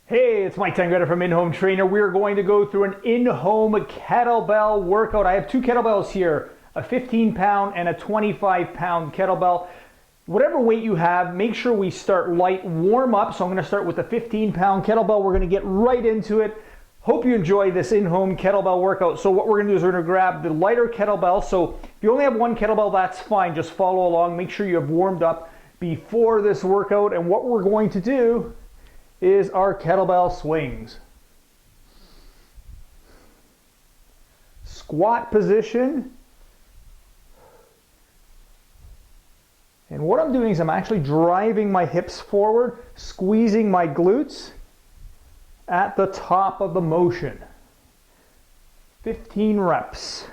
Hey, it's Mike Tangretta from In-Home Trainer. We're going to go through an in-home kettlebell workout. I have two kettlebells here, a 15-pound and a 25-pound kettlebell. Whatever weight you have, make sure we start light, warm up. So I'm going to start with the 15-pound kettlebell. We're going to get right into it. Hope you enjoy this in-home kettlebell workout. So what we're going to do is we're going to grab the lighter kettlebell. So if you only have one kettlebell, that's fine. Just follow along. Make sure you have warmed up before this workout. And what we're going to do is our kettlebell swings. Squat position. And what I'm doing is I'm actually driving my hips forward, squeezing my glutes at the top of the motion. 15 reps.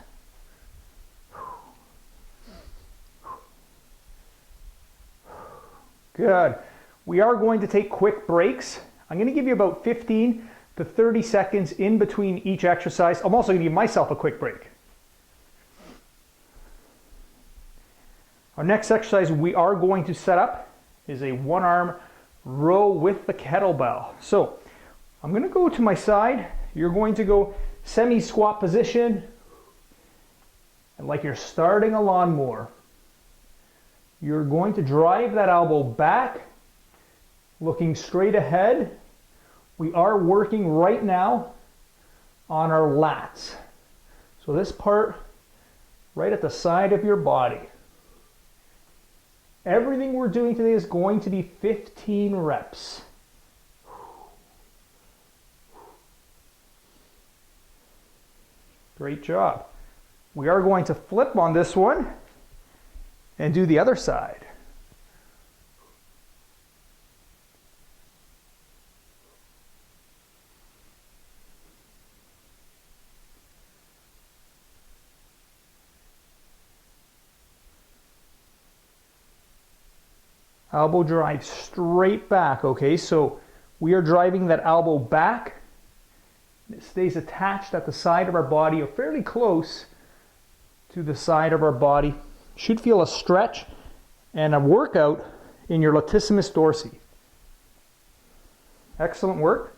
Good. We are going to take quick breaks. I'm going to give you about 15 to 30 seconds in between each exercise. I'm also going to give myself a quick break. Our next exercise we are going to set up is a one-arm row with the kettlebell. So I'm going to go to my side. You're going to go semi-squat position. And like you're starting a lawnmower, you're going to drive that elbow back, looking straight ahead. We are working right now on our lats. So this part right at the side of your body. Everything we're doing today is going to be 15 reps. Great job. We are going to flip on this one and do the other side. Elbow drive straight back, okay? So we are driving that elbow back. It stays attached at the side of our body or fairly close to the side of our body. Should feel a stretch and a workout in your latissimus dorsi. Excellent work.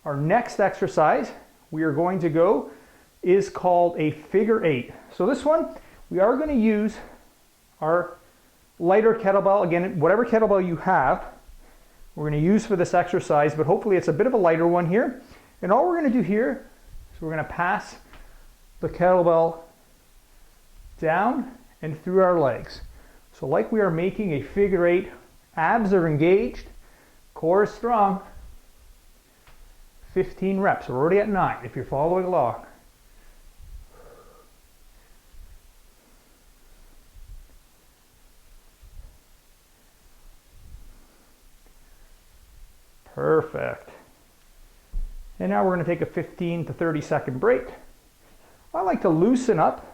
Our next exercise we are going to go is called a figure eight. So this one, we are going to use our lighter kettlebell. Again, whatever kettlebell you have, we're going to use for this exercise, but hopefully it's a bit of a lighter one here. And all we're going to do here is we're going to pass the kettlebell down and through our legs. So like we are making a figure eight, abs are engaged, core is strong. 15 reps. We're already at 9 if you're following along. Perfect. And now we're going to take a 15 to 30 second break. I like to loosen up.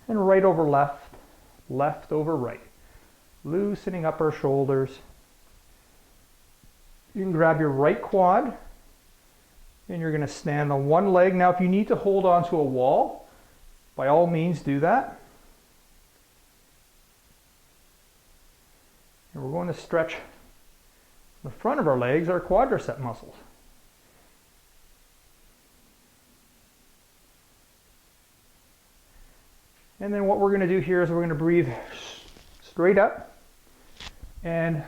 And right over left, left over right. Loosening up our shoulders. You can grab your right quad and you're going to stand on one leg. Now if you need to hold onto a wall, by all means do that. And we're going to stretch the front of our legs, our quadricep muscles. And then what we're going to do here is we're going to breathe straight up and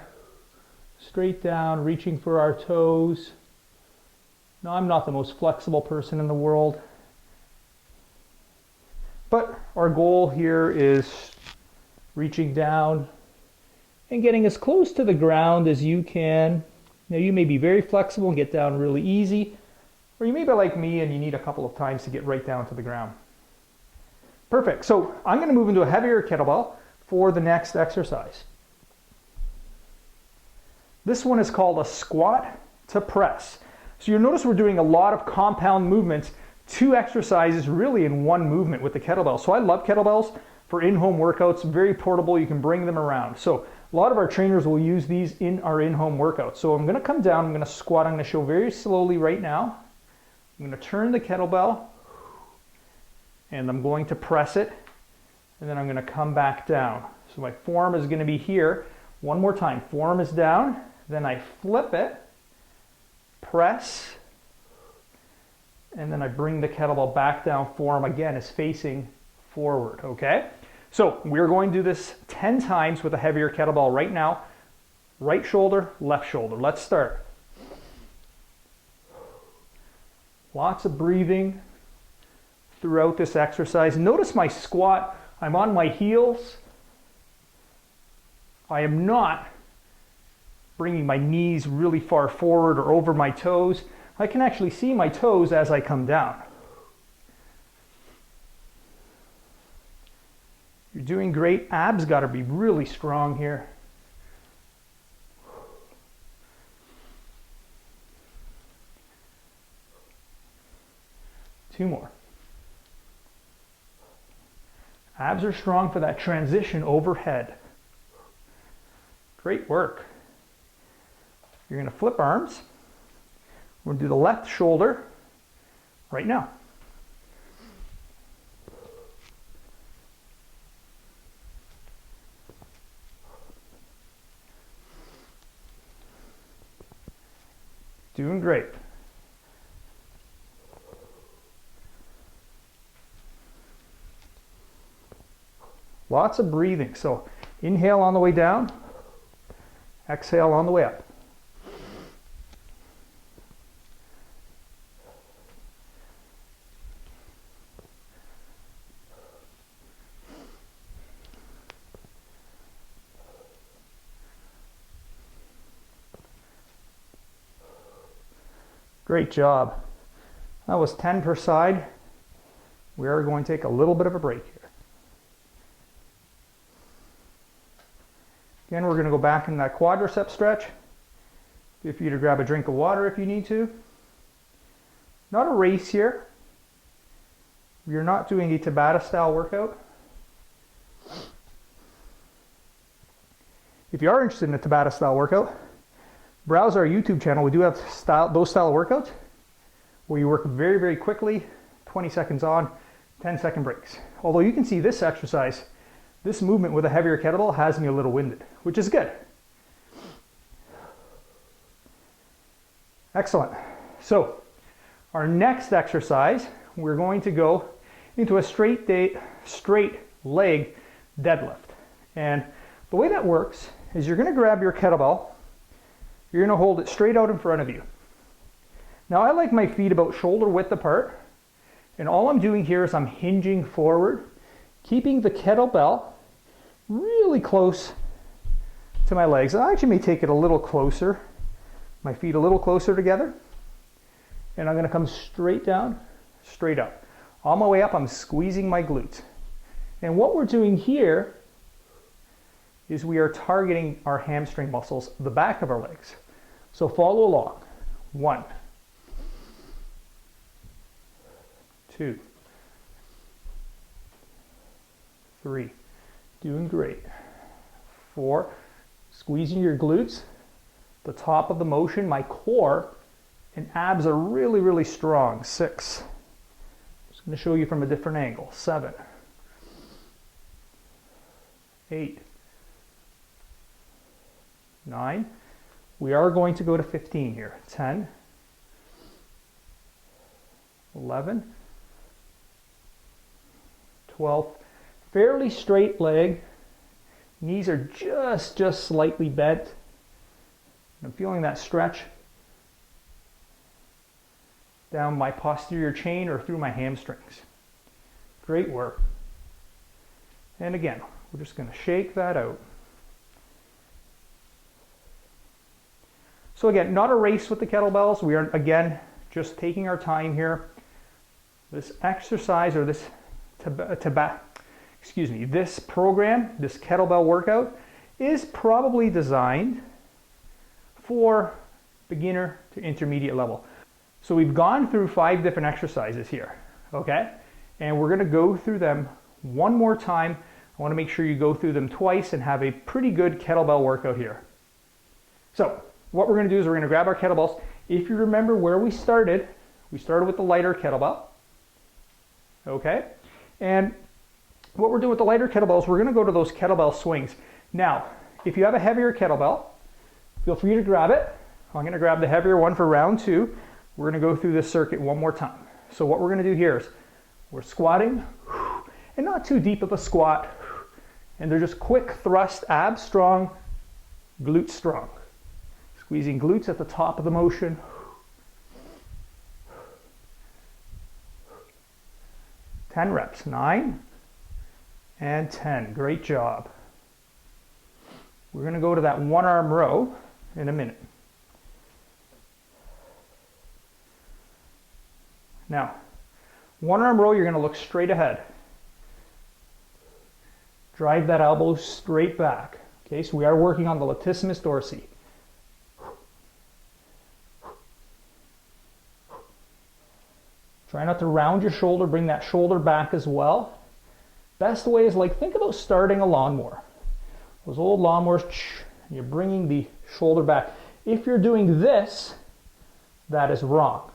straight down, reaching for our toes. Now, I'm not the most flexible person in the world, but our goal here is reaching down and getting as close to the ground as you can. Now you may be very flexible and get down really easy, or you may be like me and you need a couple of times to get right down to the ground. Perfect. So I'm going to move into a heavier kettlebell for the next exercise. This one is called a squat to press. So you'll notice we're doing a lot of compound movements, 2 exercises really in one movement with the kettlebell. So I love kettlebells for in-home workouts, very portable, you can bring them around. So a lot of our trainers will use these in our in-home workouts. So I'm going to come down, I'm going to squat, I'm going to show very slowly right now. I'm going to turn the kettlebell and I'm going to press it and then I'm going to come back down. So my form is going to be here. One more time, forearm is down, then I flip it, press, and then I bring the kettlebell back down, forearm again is facing forward, okay? So we're going to do this 10 times with a heavier kettlebell right now. Right shoulder, left shoulder. Let's start. Lots of breathing throughout this exercise. Notice my squat, I'm on my heels. I am not bringing my knees really far forward or over my toes. I can actually see my toes as I come down. You're doing great. Abs got to be really strong here. Two more. Abs are strong for that transition overhead. Great work. You're going to flip arms. We're going to do the left shoulder right now. Doing great. Lots of breathing. So inhale on the way down, exhale on the way up. Great job. That was 10 per side. We are going to take a little bit of a break here. Again, we're going to go back in that quadricep stretch. Feel free to grab a drink of water if you need to. Not a race here. We're not doing a Tabata style workout. If you are interested in a Tabata style workout, browse our YouTube channel. We do have those style of workouts where you work very, very quickly, 20 seconds on, 10-second breaks. Although you can see this exercise, this movement with a heavier kettlebell has me a little winded, which is good. Excellent. So our next exercise, we're going to go into a straight leg deadlift. And the way that works is you're going to grab your kettlebell, you're going to hold it straight out in front of you. Now I like my feet about shoulder width apart, and all I'm doing here is I'm hinging forward, keeping the kettlebell really close to my legs. I actually may take it a little closer, my feet a little closer together, and I'm going to come straight down, straight up. On my way up, I'm squeezing my glutes. And what we're doing here is we are targeting our hamstring muscles, the back of our legs. So follow along. 1, 2, 3, doing great. 4, squeezing your glutes, the top of the motion, my core and abs are really, really strong. 6, just going to show you from a different angle. 7, 8, 9, we are going to go to 15 here. 10, 11, 12, fairly straight leg, knees are just slightly bent. I'm feeling that stretch down my posterior chain or through my hamstrings. Great work. And again, we're just going to shake that out. So again, not a race with the kettlebells. We are, again, just taking our time here. This exercise, or this this program, this kettlebell workout, is probably designed for beginner to intermediate level. So we've gone through 5 different exercises here, okay? And we're gonna go through them one more time. I wanna make sure you go through them twice and have a pretty good kettlebell workout here. So what we're gonna do is we're gonna grab our kettlebells. If you remember where we started with the lighter kettlebell, okay? And what we're doing with the lighter kettlebells, we're gonna go to those kettlebell swings. Now, If you have a heavier kettlebell, feel free to grab it. I'm going to grab the heavier one for round 2. We're going to go through this circuit one more time. So what we're going to do here is we're squatting, and not too deep of a squat, and they're just quick thrust, abs strong, glutes strong. Squeezing glutes at the top of the motion. 10 reps, 9 and 10. Great job. We're going to go to that one arm row in a minute. Now, one arm row, you're going to look straight ahead. Drive that elbow straight back. Okay, so we are working on the latissimus dorsi. Try not to round your shoulder, bring that shoulder back as well. Best way is, like, think about starting a lawnmower. Those old lawnmowers, you're bringing the shoulder back. If you're doing this, that is wrong.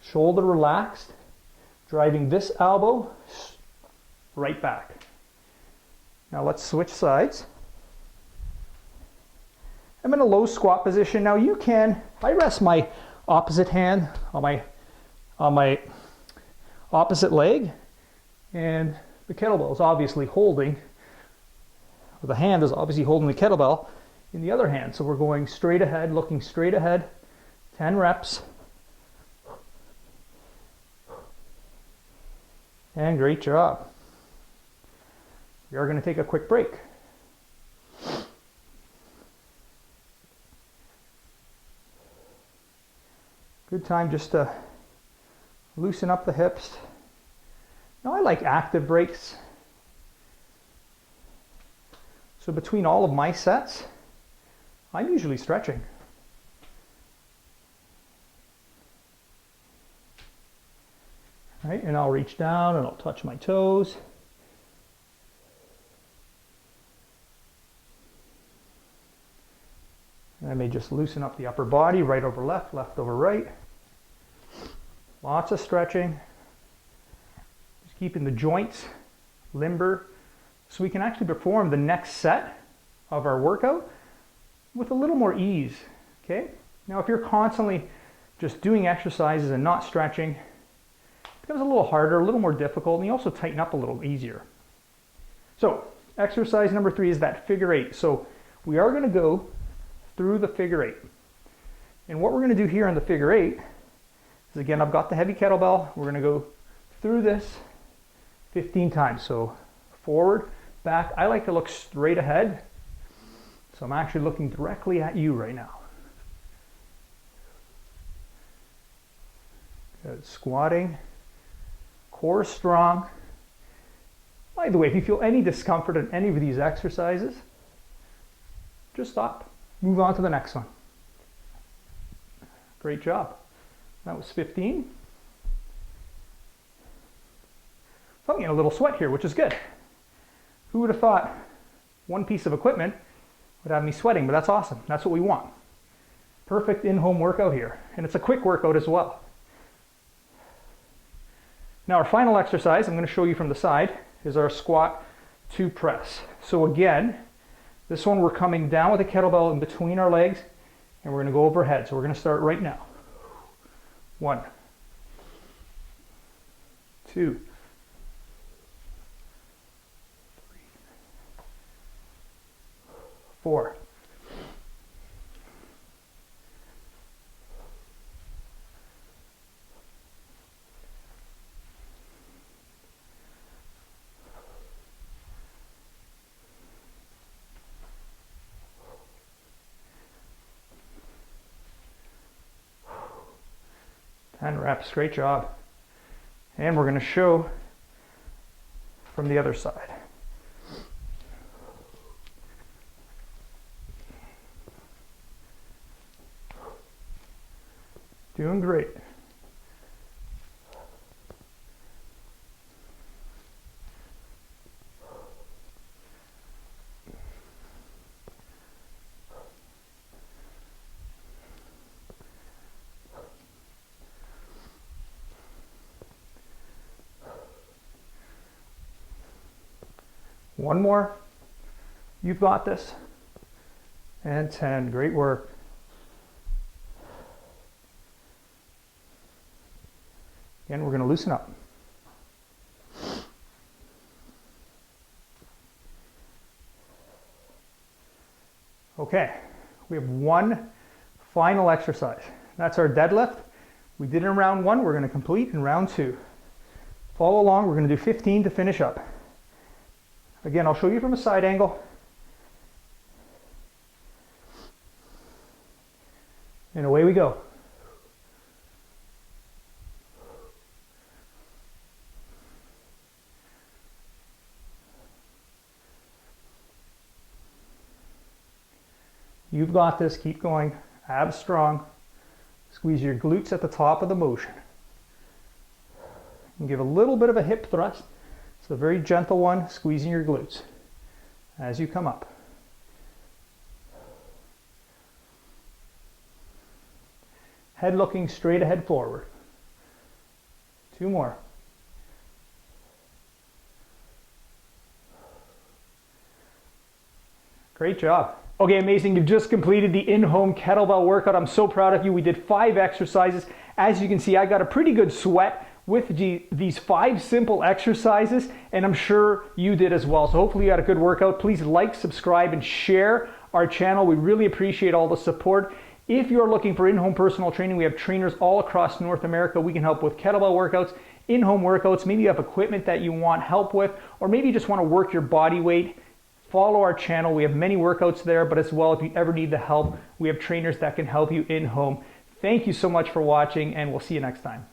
Shoulder relaxed, driving this elbow right back. Now let's switch sides. I'm in a low squat position. Now you can, I rest my opposite hand on my opposite leg, and the kettlebell is obviously holding, or the hand is obviously holding the kettlebell in the other hand. So we're going straight ahead, looking straight ahead, 10 reps. And great job. We are going to take a quick break. Good time just to loosen up the hips. Now I like active breaks. So between all of my sets, I'm usually stretching. Right, and I'll reach down and I'll touch my toes. And I may just loosen up the upper body, right over left, left over right. Lots of stretching. Just keeping the joints limber so we can actually perform the next set of our workout with a little more ease. Okay? Now if you're constantly just doing exercises and not stretching, it becomes a little harder, a little more difficult, and you also tighten up a little easier. So exercise number 3 is that figure 8. So we are going to go through the figure 8. And what we're going to do here in the figure 8 is, again, I've got the heavy kettlebell. We're going to go through this 15 times. So forward, back. I like to look straight ahead. So I'm actually looking directly at you right now. Good. Squatting. Core strong. By the way, if you feel any discomfort in any of these exercises, just stop. Move on to the next one. Great job. That was 15. So I'm getting a little sweat here, which is good. Who would have thought one piece of equipment would have me sweating, but that's awesome. That's what we want. Perfect in-home workout here. And it's a quick workout as well. Now our final exercise, I'm going to show you from the side, is our squat to press. So again, this one we're coming down with the kettlebell in between our legs, and we're going to go overhead. So we're going to start right now. 1, 2, 3, 4, 10 reps, great job. And we're going to show from the other side. Doing great. One more. You've got this. And 10. Great work. Again, we're going to loosen up. Okay, we have one final exercise. That's our deadlift. We did it in round 1. We're going to complete in round 2. Follow along. We're going to do 15 to finish up. Again, I'll show you from a side angle. And away we go. You've got this. Keep going. Abs strong. Squeeze your glutes at the top of the motion. And give a little bit of a hip thrust. It's a very gentle one, squeezing your glutes as you come up. Head looking straight ahead forward. 2 more. Great job. Okay, amazing. You've just completed the in-home kettlebell workout. I'm so proud of you. We did 5 exercises. As you can see, I got a pretty good sweat with these 5 simple exercises, and I'm sure you did as well. So hopefully you had a good workout. Please like, subscribe, and share our channel. We really appreciate all the support. If you're looking for in-home personal training, we have trainers all across North America. We can help with kettlebell workouts, in-home workouts. Maybe you have equipment that you want help with, or maybe you just want to work your body weight. Follow our channel. We have many workouts there, but as well, if you ever need the help, we have trainers that can help you in-home. Thank you so much for watching, and we'll see you next time.